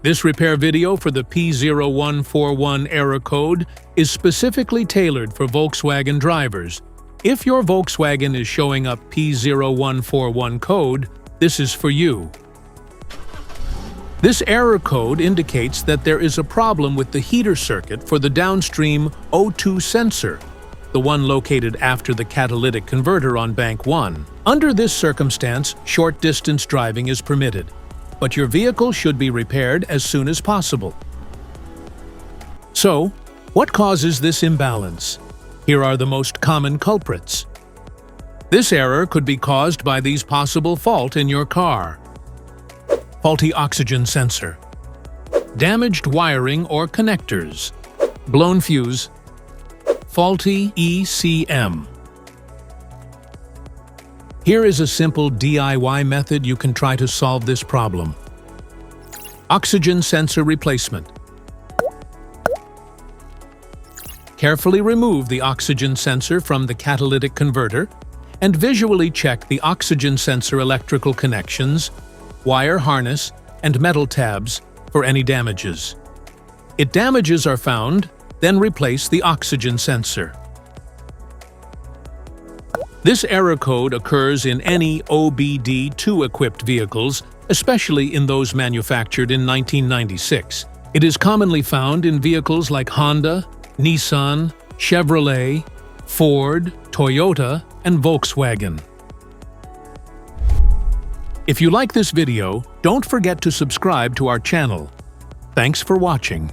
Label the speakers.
Speaker 1: This repair video for the P0141 error code is specifically tailored for Volkswagen drivers. If your Volkswagen is showing up P0141 code, this is for you. This error code indicates that there is a problem with the heater circuit for the downstream O2 sensor, the one located after the catalytic converter on bank 1. Under this circumstance, short-distance driving is permitted, but your vehicle should be repaired as soon as possible. So, what causes this imbalance? Here are the most common culprits. This error could be caused by these possible faults in your car. Faulty oxygen sensor, damaged wiring or connectors, blown fuse, faulty ECM. Here is a simple DIY method you can try to solve this problem. Oxygen sensor replacement. Carefully remove the oxygen sensor from the catalytic converter and visually check the oxygen sensor electrical connections, wire harness, and metal tabs for any damages. If damages are found, then replace the oxygen sensor. This error code occurs in any OBD2 equipped vehicles, especially in those manufactured in 1996. It is commonly found in vehicles like Honda, Nissan, Chevrolet, Ford, Toyota, and Volkswagen. If you like this video, don't forget to subscribe to our channel. Thanks for watching.